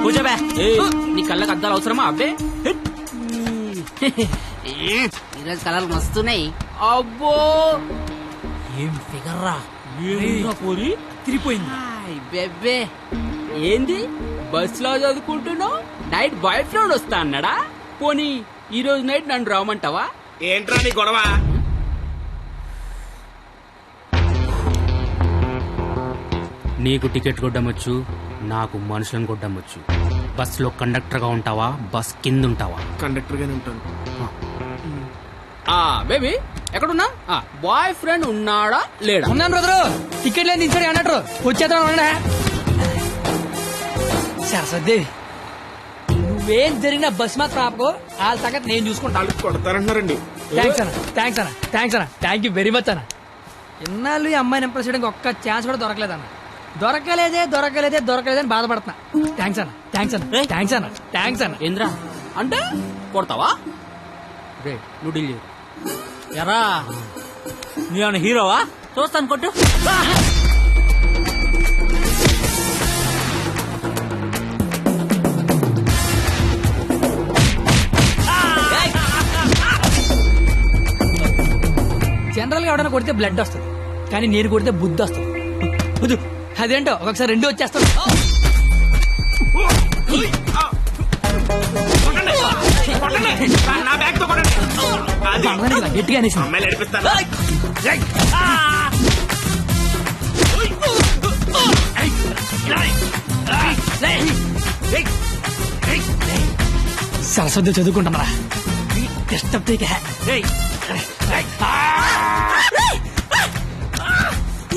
కూర్చోబే. నీ కళ్ళకి అద్దాలు అవసరమా అబ్బే? ఈరోజు కలర్లు మస్తున్నాయి. అబ్బో ఏం ఫిగర్ రా. పోరి తిరిగిపోయింది. బెబ్బే ఏంది బస్ లో చదువుకుంటున్నావు? నైట్ బాయ్ ఫ్రెండ్ వస్తా అన్నాడా? పోనీ ఈ రోజు నైట్ నన్ను రామంటావా? ఏంట్రా నీ గొడవ? నీకు టికెట్ కొట్టమొచ్చు, నాకు మనుషులను కొట్టమొచ్చు. బస్ లో కండక్టర్ గా ఉంటావా, బస్ కింద ఉంటావా? కండక్టర్ గానే ఉంటాను. బేబీ ఎక్కడున్నా? బాయ్ ఫ్రెండ్ ఉన్నాడా లేడా? ఉన్నాను బ్రదరు. టికెట్ లేని దించాడు అన్నట్టు వచ్చేద్దాం. సరస్వతి నువ్వేం జరిగినా బస్ మాత్రం ఆపకో. వాళ్ళ సంగతి నేను చూసుకుంటాను. కొడతారంటున్నారండి. థ్యాంక్స్ అన్న, థ్యాంక్స్ అన్న, థ్యాంక్స్ అన్న, థ్యాంక్ యూ వెరీ మచ్ అన్న. ఇన్నాళ్ళు ఈ అమ్మాయిని ఇంప్రెస్ చేయడానికి ఒక్క ఛాన్స్ కూడా దొరకలేదన్న. దొరకలేదని బాధపడుతున్నా. థ్యాంక్స్ అన్న, థ్యాంక్స్ అన్న, థ్యాంక్స్ అన్న, థ్యాంక్స్ అన్న. ఏంద్రా అంటే కొడతావా? నువ్వు డీల్ చేయు. ఎరా నీ హీరోవా? చూస్తాను కొట్టు. జనరల్ గా ఎవడైనా కొడితే బ్లడ్ వస్తుంది, కానీ నేను కొడితే బుద్ధి వస్తుంది. అదేంటో ఒకసారి రెండు వచ్చేస్తాను. గట్టిగా అనేసి సరస్వతి చదువుకుంటున్నారా? డిస్టర్బ్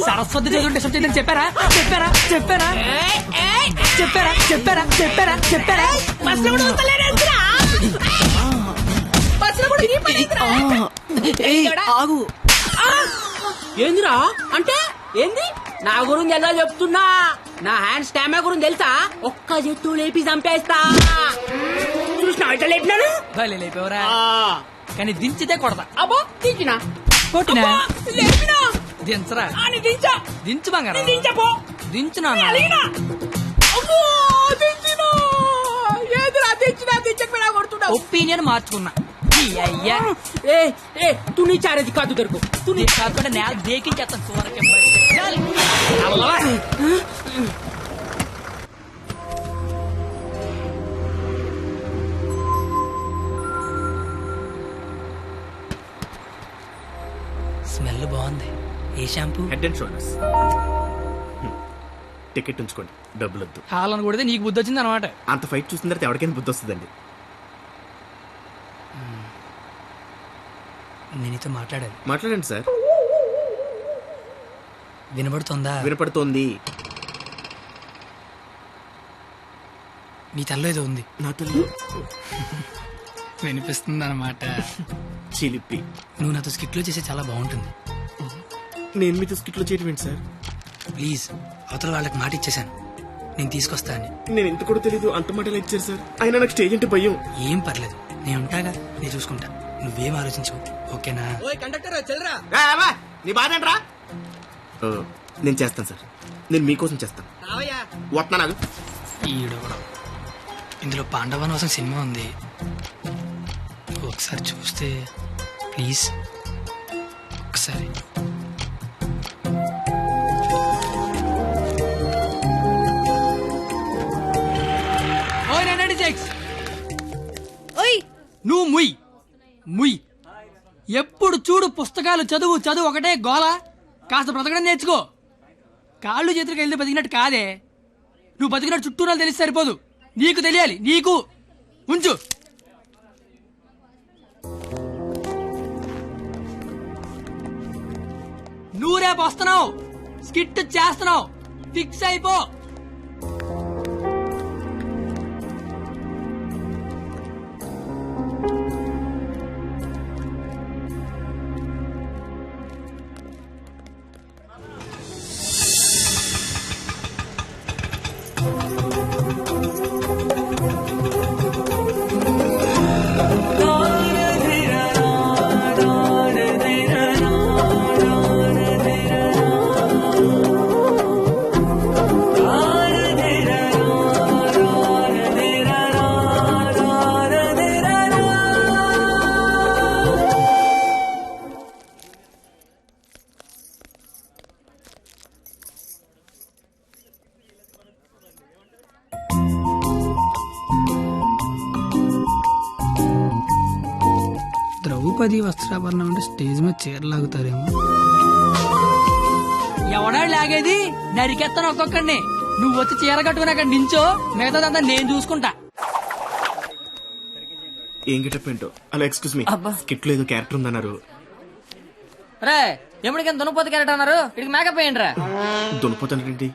సరస్వతి చదువు డిస్టర్బ్ చేయదని చెప్పారా? ఆగు. ఏందిరా అంటే ఏంది? నా గురించి ఎలా చెప్తున్నా? నా హ్యాండ్ స్టామినా గురించి తెలుసా? ఒక్క చెట్టు లేపి చంపేస్తా. చూసినా ఎట్లా లేపినాను? లేపేవరా? కానీ దించితే కొడతా. అబ్బో దించినా కొట్టినా లేపినా దించరా? దించా. దించు బంగారం. దించపో. దించునా? ఒపీనియన్ మార్చుకున్నా. అయ్యా తు నీ చారేది కాదు దొరుకు. తు నీ కాకుండా నేల దేకించేస్తాను. సూరకే స్మెల్ బాగుంది. ఏ shampoo? Head and shoulders. Ticket ఉంచుకోండి, డబ్బులు వద్దు. హాలను కొడితే నీకు బుద్ధి వచ్చింది అనమాట. అంత ఫైట్ చూసిన తర్వాత ఎవరికైనా బుద్ధి వస్తుందండి. నేను నీతో మాట్లాడాలి. మాట్లాడండి సార్. వినబడుతుందా? వినపడుతోంది. నీ తల్లో ఏదో ఉంది. నా తల్లి వినిపిస్తుంది అనమాట. చిలిపి. నువ్వు నాతో స్కిట్లో చేసే చాలా బాగుంటుంది. నేను మీతో స్కిట్లో చేయడం ఏంటి సార్? ప్లీజ్, అవతల వాళ్ళకి మాట ఇచ్చేసాను, నేను తీసుకొస్తా అని. నేను ఇంత కూడా తెలీదు, అంత మాట ఎలా ఇచ్చారు సార్? అయినా నాకు స్టేజ్ అంటే భయం. ఏం పర్లేదు, నేను ఉంటాగా, నేను చూసుకుంటా. నువ్వేం ఆలోచించవు, ఓకేనా? నీ బాధ ఏంట్రా? నేను చేస్తాను సార్, నేను మీకోసం చేస్తాను. వస్తున్నా నాకు. ఈడవడం. ఇందులో పాండవనవాసం సినిమా ఉంది, ఒకసారి చూస్తే ప్లీజ్. ఒకసారి నువ్వు ముయ్ ముయ్. ఎప్పుడు చూడు పుస్తకాలు చదువు చదువు ఒకటే గోల. కాస్త బ్రతకడం నేర్చుకో. కాళ్ళు చేతులకు వెళ్తే బతికినట్టు కాదే. నువ్వు బతికినట్టు చుట్టూరా తెలిసి సరిపోదు, నీకు తెలియాలి. నీకు ఉంచు. నువ్వు రేపు వస్తున్నావు, స్కిట్ చేస్తున్నావు, ఫిక్స్ అయిపో. ద్రౌపది వస్త్రాభరణం అంటే స్టేజ్ మీద చీరలాగుతారేమో. ఎవడా లాగేది? నరికెత్తాను ఒక్కొక్కడిని. నువ్వు వచ్చి చీర కట్టుకుని అక్కడ నించో, మిగతాదంతా నేను చూసుకుంటా. ఏం గెటప్ ఏంటో. అలా ఎక్స్క్యూజ్ మీ, స్కిట్ లో ఏదో క్యారెక్టర్ ఉందన్నారు. రే ఎప్పటికైనా దున్నపోతు క్యారెక్టర్ అన్నారు, ఇక్కడికి మేకప్ వేయండి రా. దునిపోతానండి.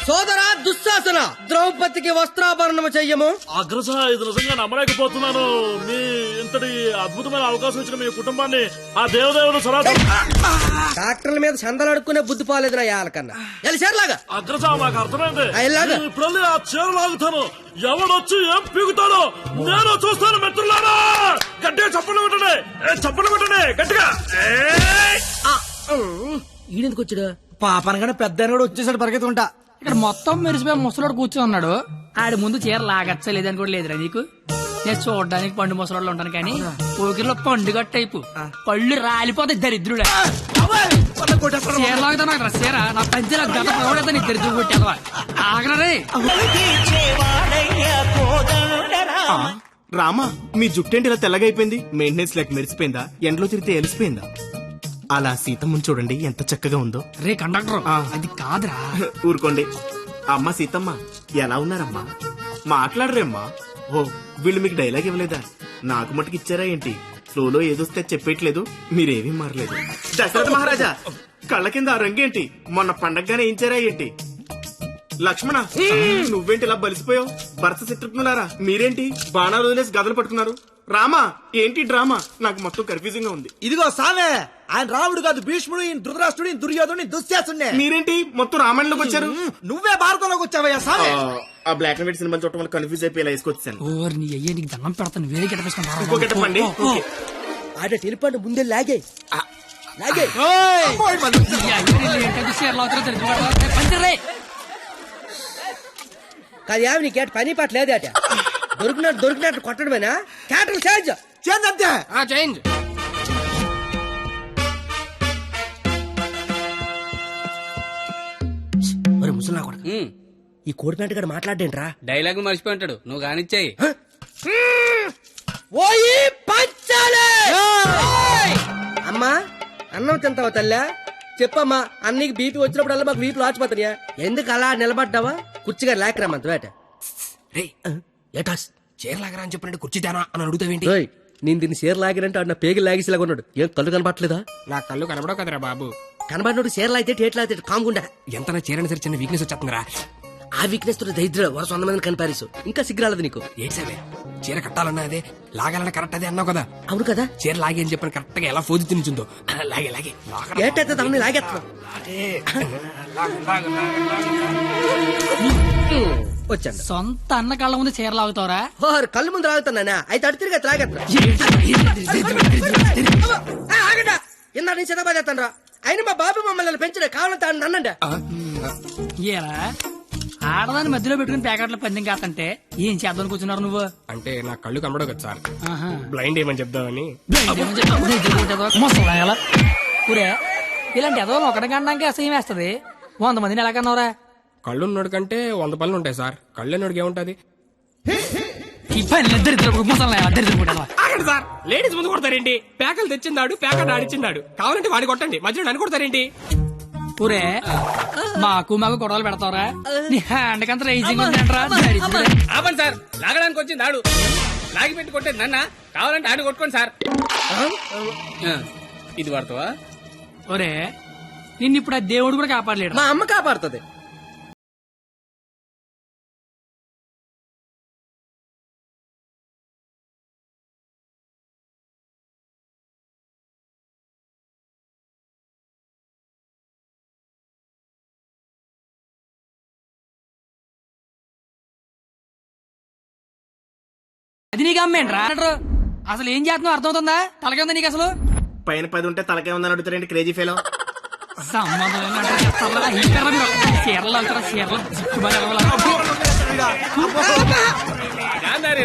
సోదరా దుశ్శాసన, ద్రౌపదికి వస్త్రాభరణము చెయ్యము. అగ్రస, ఇది నిజంగా నమ్మలేకపోతున్నాను. మీ ఇంతటి అద్భుతమైన అవకాశం ఇచ్చిన మీ కుటుంబాన్ని ఆ దేవదేవుడు సరాసరి. డాక్టర్ల మీద చందలు అడుక్కునే బుద్ధి పోలేదురా యాలకన్నా. ఎలిసేర్లాగా అగ్రస, మాకు అర్థమైంది. ఇలాగా? నేను ఇప్పుడు వెళ్ళి ఆ చీర లాగుతాను. ఎవడొచ్చి ఏం పీగుతాడో నేను చూస్తాను మిత్రులారా. గట్టిగా చప్పట్లు పెట్టండి, చప్పట్లు పెట్టండి గట్టిగా. ఈడెందుకు వచ్చాడు? పాపనగానే పెద్ద కూడా వచ్చేసాడు పరిగెత్తుకుంటా. ఇక్కడ మొత్తం మెరిసిపోయి ముసలోడు కూర్చొని ఉన్నాడు. ఆడి ముందు చీర లాగచ్చ లేదని కూడా లేదురా నీకు. నేను చూడడానికి పండు ముసలోళ్ళు ఉంటాను కానీ పోకిరిలో పండుగ టైపు పళ్ళు రాలిపోతాయి దరిద్రుడే. చీర లాగుతాను కదా చీర, నా పంచి నాకు గత పడతా నీ దరిద్రుడు కొట్టేదవా. ఆగరే రామా, మీ జుట్టేంటి ఇలా తెల్లగా అయిపోయింది? మెయింటెనెన్స్ లేక మెరిసిపోయిందా? ఎండలో తిరిగితే ఎలిసిపోయిందా? అలా సీతమ్మని చూడండి ఎంత చక్కగా ఉందో. రే కండక్టర్, అది కాదురా. ఊరుకోండి. అమ్మ సీతమ్మ, ఎలా ఉన్నారమ్మా? మాట్లాడరేమ్మా? ఓ, వీళ్ళు మీకు డైలాగ్ ఇవ్వలేదా? నాకు మటుకు ఇచ్చారా ఏంటి? ఫ్లోలో ఏదొస్తే చెప్పేయట్లేదు, మీరేమీ మారలేదు. దశరథ మహారాజా, కళ్ళ కింద ఆ రంగేంటి? మొన్న పండగగానే ఇచ్చారా ఏంటి? లక్ష్మణ, నువ్వేంటి ఇలా బలిసిపోయావు? భరత శత్రుఘ్నులారా మీరేంటి బాణాలు వదిలేసి గదలు పట్టుకున్నారు? రామా, ఏంటి డ్రామా? నాకు మొత్తం కన్ఫ్యూజింగ్ గా ఉంది. ఇదిగో సామే, ఆయన రాముడు కాదు, భీష్ముడు, ఈయన ధృతరాష్ట్రుడు, ఈయన దుర్యోధనుడు, దుశ్శాసుడే. మీరేంటి మొత్తం రామాయణంలోకి వచ్చారు? నువ్వే భారతంలోకి వచ్చావయ్యా సామే. ఆ బ్లాక్ అండ్ వైట్ సినిమాలు చూడటం వల్ల కన్ఫ్యూజ్ అయిపోయి ఇలా వేసుకొచ్చాను. ఓర్ నీ అయ్యే నీకు దండం పెడతాను, వేరే ఇంకో గిట్టపేసుకుంటా. గెటప్ అండి. ఓకే. ఆడ టెలిపండి ముందే లాగే లాగే. కాదు యావి, నీ కేట పని పాట లేదట. దొరికినట్టు కొట్టడమేనా? క్యాటర్ చేంజ్ చేంజ్ అంతే. చేంజ్. మరి ముసలా కొడక, ఈ కోడి ప్యాంట్ గడ మాట్లాడేంట్రా? డైలాగ్ మర్చిపోయి ఉంటాడు, నువ్వు కానిచ్చాయి. ఓయి పంచాలే. అమ్మా, అన్నం తింటావా తల్లా? చెప్పమ్మా, అన్నికి బీపీ వచ్చినప్పుడల్లా మాకు వీపులు ఆచిపోతాయా? ఎందుకు అలా నిలబడ్డావా? కుర్చీగా లేకరామంత వేట. ఏటాస్ చీర లాగరా అని చెప్పినట్టు కుర్చీదానా అని అడుగుతావేంటి? నేను దీన్ని చీర లాగినంటే ఆడు నా పేగి లాగేసేలాగా ఉన్నాడు. ఏం కళ్ళు కనపట్లేదా? నా కళ్ళు కనబడవు కదరా బాబు. కనబడినోడు చీర లాగితే టేట్ లాగితే కాముకుండా. ఎంత నా చీరని సరే చిన్న వీక్నెస్ వచ్చేస్తుందిరా. ఆ వీక్నెస్ తో దరిద్ర వరుస 100 మందిని కనిపారేసు. ఇంకా సిగ్గురాలదు నీకు. ఏడ్సావే, చీర కట్టాలన్నా అదే, లాగాలన్నా కరెక్ట్ అదే అన్నావు కదా. అవును కదా. చీర లాగే అని చెప్పిన కరెక్ట్ గా ఎలా ఫోజు తినిచుందో లాగే లాగే ఏటైతే తమని లాగేస్తా వచ్చాను. సొంత అన్న కళ్ళ ముందు చీర లాగుతావరా? కళ్ళు ముందు లాగుతున్నానా? అయితే అటు తిరిగి లాగేస్తా. ఇందా నేను చిన్నబాదేస్తాను రా. అయినా మా బాబు మమ్మల్ని పెంచడే, కావాలంటే నన్నండి. ఏరా ఆడదాన్ని మధ్యలో పెట్టుకుని ప్యాకెట్ల పందెం కాదంటే ఏం చేద్దాం కూర్చున్నారు నువ్వు? అంటే నా కళ్ళు కనబడవు కదా సార్, ఆహా. బ్లైండ్ ఏమని చెప్దామని. ఊరే ఇలాంటి ఎదవలు ఒకటి కనడానికి అసహ్యం వేస్తది. 100 మందిని ఎలా కన్నావురా? కళ్ళు ఉన్నోడు కంటే 100 పనులు ఉంటాయి సార్. కళ్ళు ఉన్నోడికి ఏముంటది? ఈ పని ఆగండి సార్, లేడీస్ ముందు కొడతారేంటి? ప్యాకలు తెచ్చిందాడు, ప్యాకెట్ ఆడిచ్చిందాడు. కావాలంటే వాడి కొట్టండి, మధ్యలో నన్ను కొడతారేంటి? ఊరే మాకు గొడవలు పెడతావరా? నీ హ్యాండ్ కంత రైజింగ్ ఆపండి సార్, లాగడానికి వచ్చింది ఆడు, లాగి పెట్టి కొట్టేది నన్న. కావాలంటే ఆడు కొట్టుకోండి సార్. ఇది వాడతావా? ఒరే నిన్ను ఇప్పుడు ఆ దేవుడు కూడా కాపాడలేడు. మా అమ్మ కాపాడుతుంది. అది నీకు అమ్మేంట్రా? అసలు ఏం చేస్తున్నావు అర్థమవుతుందా? తలకే ఉందా నీకు అసలు? పైన 10 ఉంటే తలకే ఉందని అడుగుతారండి క్రేజీ ఫెలో. సంబంధం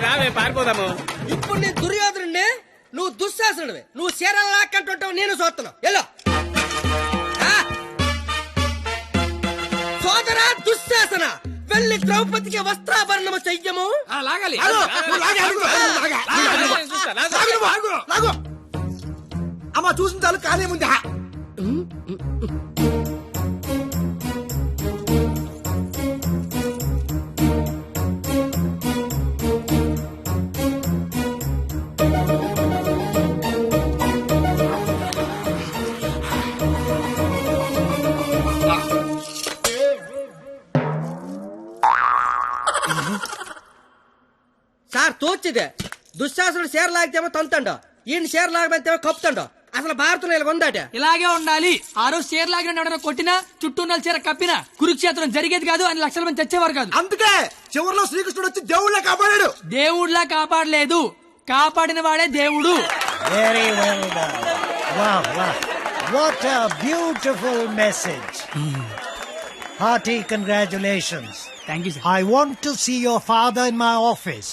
రావే పారిపోదాము. ఇప్పుడు నేను దుర్యోధనుడిని, నువ్వు దుశ్శాసనుడివి. నువ్వు చీరలు లాక్కంటుంటావు, నేను చూస్తున్నావు. ఎల్లో సోదరా దుశ్శాసన, తల్లి ద్రౌపదికి వస్త్రాభరణము చెయ్యము. లాగాలి లాగు అమ్మ చూసిన చాలు కానే ముందు సార్ తోచిదే దుశ్శాసనుడు షేర్ లాగితేమో తంతండో, ఈయన షేర్ లాగమంతేమో కప్పుతాండో. అసలు భారతంలో ఇలా ఉందాట. ఇలాగే ఉండాలి. ఆ రోజు చీర లాగిన ఎవడన్నా కొట్టినా చుట్టూ ఉన్న చీర కప్పినా కురుక్షేత్రం జరిగేది కాదు, అని లక్షల మంది చచ్చేవారు కాదు. అందుకే చివరిలో శ్రీకృష్ణుడు వచ్చి దేవుళ్ళ కాపాడాడు. దేవుడిలా కాపాడలేదు, కాపాడిన వాడే దేవుడు. Very well done. Wow, wow. What a beautiful message. Hearty congratulations. Thank you sir. I want to see your father in my office.